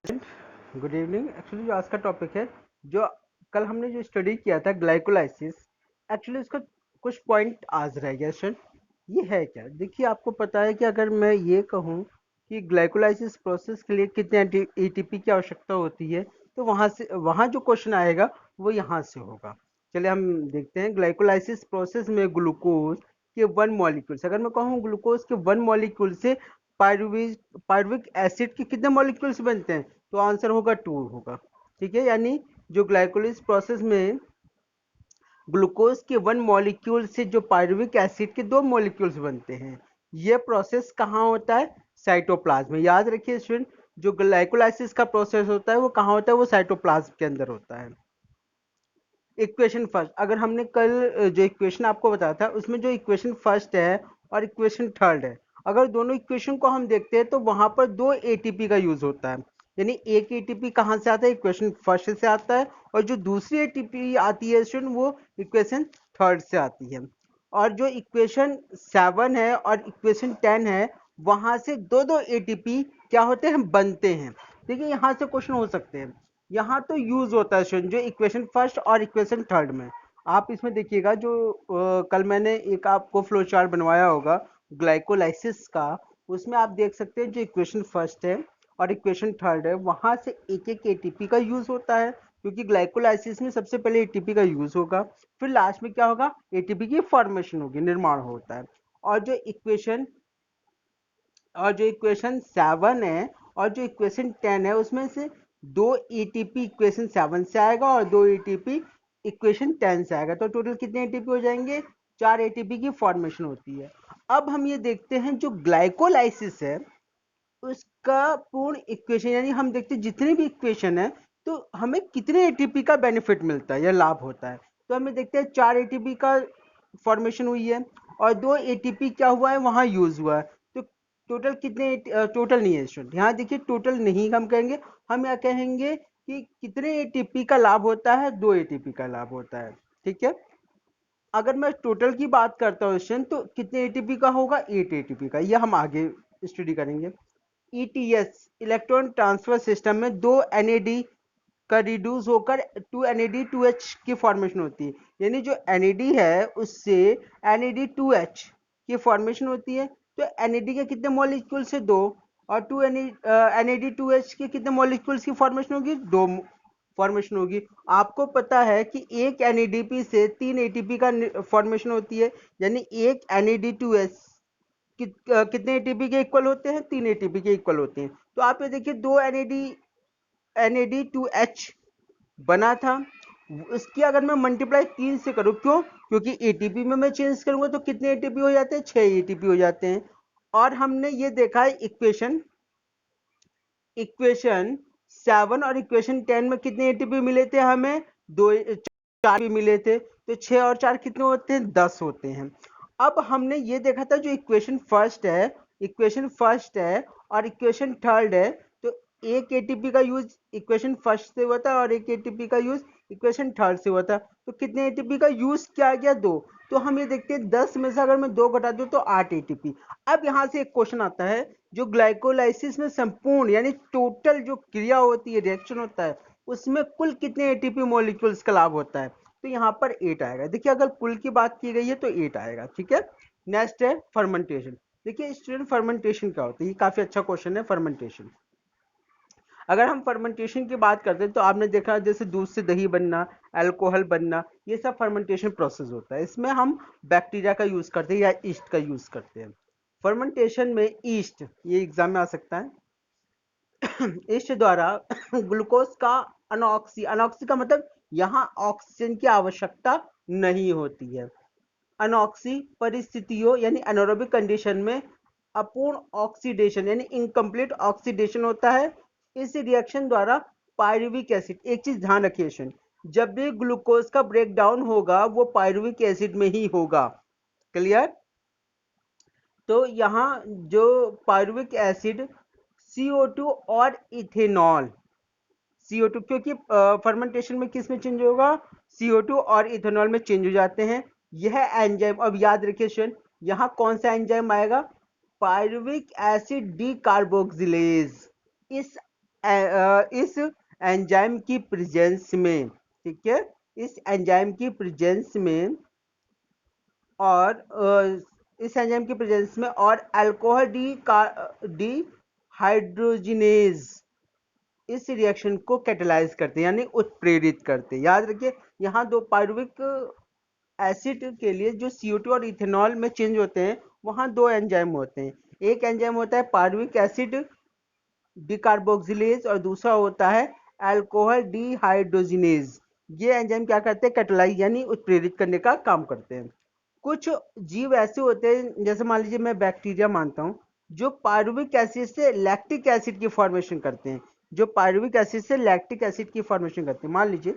Good evening. Actually जो आज का टॉपिक है, जो कल हमने जो स्टडी किया था ग्लाइकोलाइसिस, एक्चुअली उसका कुछ पॉइंट आज रह गया। सर ये है क्या? देखिए, आपको पता है कि अगर मैं ये कहूँ कि ग्लाइकोलाइसिस प्रोसेस के लिए कितने एटीपी की आवश्यकता होती है, तो वहाँ जो क्वेश्चन आएगा वो यहाँ से होगा। चलिए हम देखते हैं। ग्लाइकोलाइसिस प्रोसेस में ग्लूकोज के वन मॉलिक्यूल, अगर मैं कहूँ ग्लूकोज के वन मॉलिक्यूल से पायरुविक एसिड के कितने मॉलिक्यूल्स बनते हैं, तो आंसर होगा 2 होगा। ठीक है, यानी जो ग्लाइकोलिस प्रोसेस में ग्लूकोज के वन मॉलिक्यूल से जो पायरुविक एसिड के 2 मॉलिक्यूल्स बनते हैं, ये प्रोसेस कहाँ होता है? साइटोप्लाज्म में। याद रखिए स्टूडेंट, जो ग्लाइकोलाइसिस का प्रोसेस होता है वो कहाँ होता है? वो साइटोप्लाज्म के अंदर होता है। इक्वेशन फर्स्ट, अगर हमने कल जो इक्वेशन आपको बताया था उसमें जो इक्वेशन फर्स्ट है और इक्वेशन थर्ड है, अगर दोनों इक्वेशन को हम देखते हैं तो वहां पर 2 एटीपी का यूज होता है। यानी एक एटीपी कहाँ से आता है? इक्वेशन फर्स्ट से आता है, और जो दूसरी एटीपी आती है स्टूडेंट, वो इक्वेशन थर्ड से आती है। और जो इक्वेशन 7 है और इक्वेशन 10 है, वहां से दो दो एटीपी क्या होते हैं? बनते हैं। देखिए, यहाँ से क्वेश्चन हो सकते हैं। यहाँ तो यूज होता है जो इक्वेशन फर्स्ट और इक्वेशन थर्ड में। आप इसमें देखिएगा, जो कल मैंने एक आपको फ्लो चार्ट बनवाया होगा ग्लाइकोलाइसिस का, उसमें आप देख सकते हैं जो इक्वेशन फर्स्ट है और इक्वेशन थर्ड है, वहां से एक एक एटीपी का यूज होता है, क्योंकि ग्लाइकोलाइसिस में सबसे पहले एटीपी का यूज होगा, फिर लास्ट में क्या होगा? एटीपी की फॉर्मेशन होगी, निर्माण होता है। और जो इक्वेशन 7 है और जो इक्वेशन 10 है, उसमें से 2 एटीपी इक्वेशन 7 से आएगा और 2 एटीपी इक्वेशन 10 से आएगा, तो टोटल कितने एटीपी हो जाएंगे? 4 एटीपी की फॉर्मेशन होती है। अब हम ये देखते हैं जो ग्लाइकोलाइसिस है उसका पूर्ण इक्वेशन, यानी हम देखते हैं जितने भी इक्वेशन है तो हमें कितने एटीपी का बेनिफिट मिलता है या लाभ होता है। तो हमें देखते हैं 4 एटीपी का फॉर्मेशन हुई है और 2 एटीपी क्या हुआ है? वहां यूज हुआ है। तो टोटल कितने? टोटल नहीं है स्टूडेंट, यहाँ देखिए टोटल नहीं हम कहेंगे, हम यहाँ कहेंगे कि कितने एटीपी का लाभ होता है? 2 एटीपी का लाभ होता है। ठीक है, अगर मैं टोटल की बात करता हूँ स्टूडेंट, तो कितने एटीपी का होगा? 8 एटीपी का। यह हम आगे स्टडी करेंगे। ईटीएस इलेक्ट्रॉन ट्रांसफर सिस्टम में 2 एनएडी का रिड्यूस होकर 2 NAD2H की फॉर्मेशन होती है। यानी जो NAD है उससे NAD2H की फॉर्मेशन होती है। तो NAD के कितने मॉलिक्यूल से? 2। और 2 NAD2H के कितने मॉलिक्यूल्स की फॉर्मेशन होगी? 2 फॉर्मेशन होगी। आपको पता है कि एक NADP से 3 ATP का फॉर्मेशन होती है, यानी एक NAD2H कितने एटीपी के इक्वल होते हैं? 3 एटीपी के इक्वल होते हैं। तो आप ये देखिए 2 NAD2H बना था, उसकी अगर मैं मल्टीप्लाई 3 से करूं, क्यों? क्योंकि एटीपी में मैं चेंज करूंगा तो कितने एटीपी हो जाते हैं? 6 एटीपी हो जाते हैं। और हमने ये देखा है इक्वेशन इक्वेशन 7 और इक्वेशन 10 में कितने एटीपी मिले थे हमें? 4 भी मिले थे। तो 6 और 4 कितने होते हैं? 10 होते हैं। अब हमने ये देखा था जो इक्वेशन फर्स्ट है और इक्वेशन थर्ड है, तो एक एटीपी का यूज इक्वेशन फर्स्ट से हुआ था और एक एटीपी का यूज इक्वेशन थर्ड से हुआ था। तो कितने एटीपी का यूज किया गया? 2। तो हम ये देखते हैं 10 में से अगर मैं 2 घटा दूं तो 8 एटीपी। अब यहां से एक क्वेश्चन आता है, जो ग्लाइकोलाइसिस में संपूर्ण यानी टोटल जो क्रिया होती है, रिएक्शन होता है, उसमें कुल कितने एटीपी मॉलिक्यूल्स का लाभ होता है? तो यहाँ पर 8 आएगा। देखिए, अगर कुल की बात की गई है तो 8 आएगा। ठीक है, नेक्स्ट है फर्मेंटेशन। देखिए स्टूडेंट, फर्मेंटेशन क्या होता है? ये काफी अच्छा क्वेश्चन है। फर्मेंटेशन, अगर हम फर्मेंटेशन की बात करते हैं तो आपने देखा जैसे दूध से दही बनना, अल्कोहल बनना, ये सब फर्मेंटेशन प्रोसेस होता है। इसमें हम बैक्टीरिया का यूज करते हैं या ईस्ट का यूज करते हैं। फर्मेंटेशन में ईस्ट, ये एग्जाम में आ सकता है, ईस्ट द्वारा ग्लूकोज का अनऑक्सी, अनऑक्सी का मतलब यहाँ ऑक्सीजन की आवश्यकता नहीं होती है। अनऑक्सी परिस्थितियों यानी एनारोबिक कंडीशन में अपूर्ण ऑक्सीडेशन यानी इनकम्प्लीट ऑक्सीडेशन होता है। इस रिएक्शन द्वारा पायरुविक एसिड, एक चीज ध्यान रखिए स्टूडेंट, जब भी ग्लूकोज का ब्रेक डाउन होगा वो पायरुविक एसिड में ही होगा। क्लियर? तो यहाँ जो पायरुविक एसिड CO2 और इथेनॉल, CO2 क्योंकि फर्मेंटेशन में किस में चेंज होगा? CO2 और इथेनॉल में चेंज हो जाते हैं। यह एंजाइम, अब याद रखिए स्टूडेंट, यहाँ कौन सा एंजाइम आएगा? Pyruvic acid decarboxylase. इस इस एंजाइम की प्रेजेंस में, ठीक है, इस एंजाइम की प्रेजेंस में और इस एंजाइम की प्रेजेंस में और अल्कोहल डी हाइड्रोजिनेज इस रिएक्शन को कैटेलाइज करते हैं, यानी उत्प्रेरित करते हैं। याद रखिए, यहाँ दो पायरुविक एसिड के लिए जो CO2 और इथेनॉल में चेंज होते हैं, वहां दो एंजाइम होते हैं। एक एंजाइम होता है पायरुविक एसिड डिकार्बोक्सिलेज और दूसरा होता है अल्कोहल डिहाइड्रोजिनेज। ये एंजाइम क्या करते हैं? कैटेलाइज यानी उत्प्रेरित करने का काम करते हैं। कुछ जीव ऐसे होते हैं, जैसे मान लीजिए मैं बैक्टीरिया मानता हूं, जो पायरुविक एसिड से लैक्टिक एसिड की फॉर्मेशन करते हैं, जो पायरुविक एसिड से लैक्टिक एसिड की फॉर्मेशन करते हैं। मान लीजिए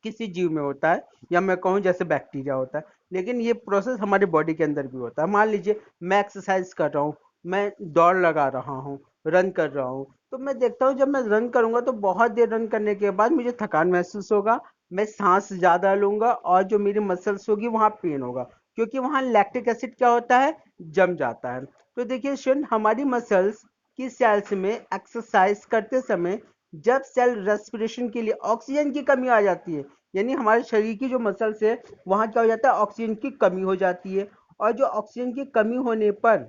किसी जीव में होता है, या मैं कहूँ जैसे बैक्टीरिया होता है, लेकिन ये प्रोसेस हमारे बॉडी के अंदर भी होता है। मान लीजिए मैं एक्सरसाइज कर रहा हूँ, मैं दौड़ लगा रहा हूँ, रन कर रहा हूँ, तो मैं देखता हूँ जब मैं रन करूंगा तो बहुत देर रन करने के बाद मुझे थकान महसूस होगा, मैं सांस ज्यादा लूंगा और जो मेरी मसल्स होगी वहां पेन होगा, क्योंकि वहां लैक्टिक एसिड क्या होता है? जम जाता है। तो देखिए स्टूडेंट, हमारी मसल्स की सेल्स में एक्सरसाइज करते समय जब सेल रेस्पिरेशन के लिए ऑक्सीजन की कमी आ जाती है, यानी हमारे शरीर की जो मसल्स है वहां क्या हो जाता है? ऑक्सीजन की कमी हो जाती है। और जो ऑक्सीजन की कमी होने पर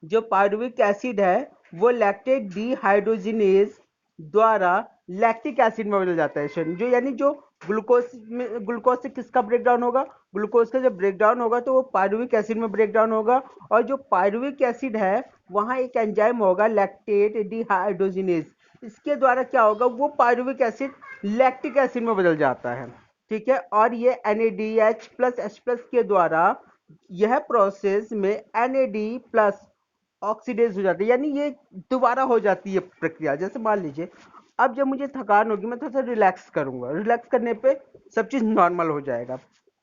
जो पायरुविक एसिड है वो लैक्टेट डिहाइड्रोजिनेज द्वारा लैक्टिक एसिड में बदल जाता है। जो यानी जो ग्लूकोज में, ग्लूकोज से किसका ब्रेक डाउन होगा? ग्लूकोज का जब ब्रेक डाउन होगा तो वो पायरुविक एसिड में ब्रेक डाउन होगा, और जो पायरुविक एसिड है वहां एक एंजाइम होगा लैक्टेट डिहाइड्रोजिनेज, इसके द्वारा क्या होगा? वो पायरुविक एसिड लैक्टिक एसिड में बदल जाता है, ठीक है। और ये NADH प्लस H प्लस के द्वारा यह प्रोसेस में NAD प्लस ऑक्सीडेज हो जाती है, यानी ये दोबारा हो जाती है प्रक्रिया। जैसे मान लीजिए अब जब मुझे थकान होगी, मैं थोड़ा सा रिलैक्स करूंगा, रिलैक्स करने पे सब चीज नॉर्मल हो जाएगा,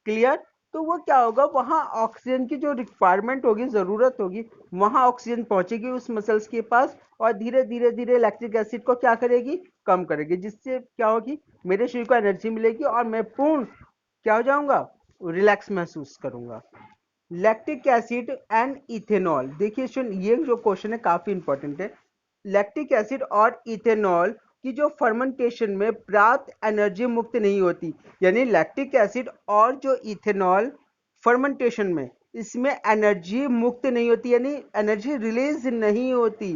क्लियर। तो वो क्या होगा? वहां ऑक्सीजन की जो रिक्वायरमेंट होगी, जरूरत होगी, वहां ऑक्सीजन पहुंचेगी उस मसल्स के पास, और धीरे धीरे धीरे लैक्टिक एसिड को क्या करेगी? कम करेगी, जिससे क्या होगी? मेरे शरीर को एनर्जी मिलेगी और मैं पूर्ण क्या हो जाऊंगा? रिलैक्स महसूस करूंगा। लैक्टिक एसिड एंड इथेनॉल, देखिए स्टूडेंट ये जो क्वेश्चन है काफी इंपॉर्टेंट है। लैक्टिक एसिड और इथेनॉल की जो फर्मेंटेशन में प्राप्त एनर्जी मुक्त नहीं होती, यानी लैक्टिक एसिड और जो इथेनॉल फर्मेंटेशन में इसमें एनर्जी मुक्त नहीं होती, यानी एनर्जी रिलीज नहीं होती।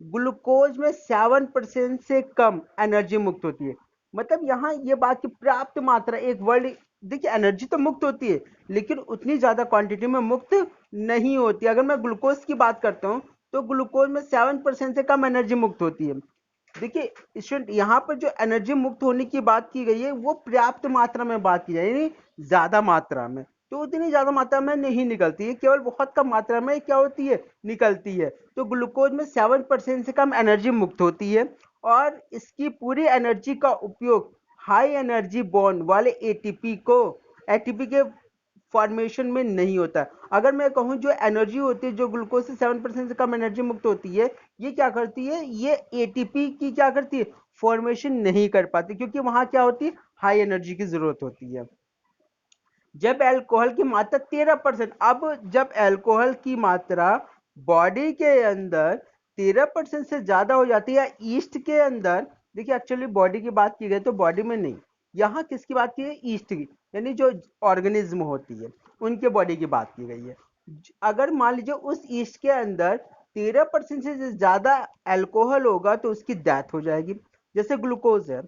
ग्लूकोज में 7% से कम एनर्जी मुक्त होती है। मतलब यहाँ ये बात की पर्याप्त मात्रा, एक वर्ड, देखिए एनर्जी तो मुक्त होती है लेकिन उतनी ज्यादा क्वांटिटी में मुक्त नहीं होती। अगर मैं ग्लूकोज की बात करता हूँ तो ग्लूकोज में 7% से कम एनर्जी मुक्त होती है। देखिए स्टूडेंट, यहाँ पर जो एनर्जी मुक्त होने की बात की गई है वो पर्याप्त मात्रा में बात की जाए, यानी ज्यादा मात्रा में, तो उतनी ज्यादा मात्रा में नहीं निकलती है, केवल बहुत कम मात्रा में क्या होती है? निकलती है। तो ग्लूकोज में 7% से कम एनर्जी मुक्त होती है, और इसकी पूरी एनर्जी का उपयोग हाई एनर्जी बॉन्ड वाले एटीपी के फॉर्मेशन में नहीं होता। अगर मैं कहूं जो एनर्जी होती है, जो ग्लूकोज से 7% से कम एनर्जी मुक्त होती है, ये क्या करती है? ये एटीपी की क्या करती है? फॉर्मेशन नहीं कर पाती, क्योंकि वहां क्या होती है? हाई एनर्जी की जरूरत होती है। जब अल्कोहल की मात्रा 13%, अब जब अल्कोहल की मात्रा बॉडी के अंदर 13% से ज्यादा हो जाती है, ईस्ट के अंदर, देखिए एक्चुअली बॉडी की बात की गई तो बॉडी में नहीं, यहाँ किसकी बात की है? ईस्ट की, यानी जो ऑर्गेनिज्म होती है उनके बॉडी की बात की गई है। अगर मान लीजिए उस ईस्ट के अंदर 13% से ज्यादा अल्कोहल होगा तो उसकी डेथ हो जाएगी। जैसे ग्लूकोज है,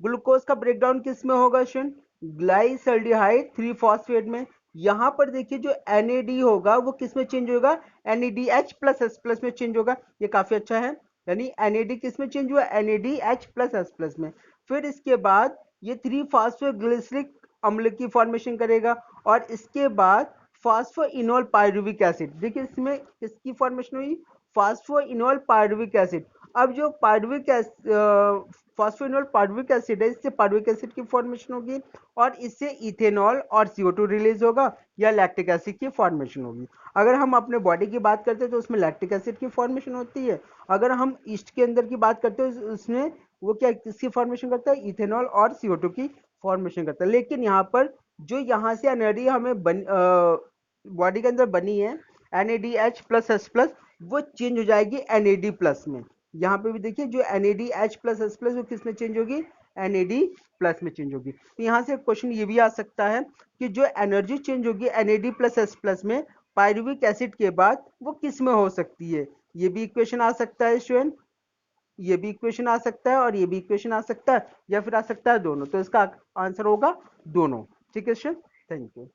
ग्लूकोज का ब्रेकडाउन किस में होगा? ग्लाइसल्डिहाइड 3 फॉस्फेट में। यहां पर देखिए जो NAD होगा वो किस में चेंज होगा? NADH प्लस H प्लस में चेंज होगा। ये काफी अच्छा है, यानी NAD किस में चेंज हुआ? NADH प्लस H प्लस में। फिर इसके बाद ये 3 फॉस्फोग्लिसरिक अम्ल की फॉर्मेशन करेगा, और इसके बाद फास्फोइनोल पायरुविक एसिड, देखिए इसमें किसकी फॉर्मेशन हुई? Phosphoenol pyruvic acid. अब जो पायरुविक फास्फोइनोल पायरुविक एसिड है, इससे पायरुविक एसिड की फॉर्मेशन होगी, और इससे इथेनॉल और CO2 रिलीज होगा, या लैक्टिक एसिड की फॉर्मेशन होगी। अगर हम अपने बॉडी की बात करते हैं तो उसमें लैक्टिक एसिड की फॉर्मेशन होती है। अगर हम ईस्ट के अंदर की बात करते हैं उसमें वो क्या किसकी फॉर्मेशन करता है? इथेनॉल और CO2 की फॉर्मेशन करता है। लेकिन यहाँ पर जो यहाँ से एनर्जी हमें बॉडी के अंदर बनी है NADH प्लस H प्लस, वो चेंज हो जाएगी NAD प्लस में, यहाँ पे भी देखिए जो NADH+H+ वो किस में चेंज होगी, NAD+ में चेंज होगी। तो यहाँ से क्वेश्चन ये भी आ सकता है कि जो एनर्जी चेंज होगी NAD+H+ में पायरुविक एसिड के बाद वो किस में हो सकती है, ये भी इक्वेशन आ सकता है स्टूडेंट, ये भी इक्वेशन आ सकता है और ये भी इक्वेशन आ सकता है, या फिर आ सकता है दोनों। तो इसका आंसर होगा दोनों। ठीक है स्टूडेंट, थैंक यू।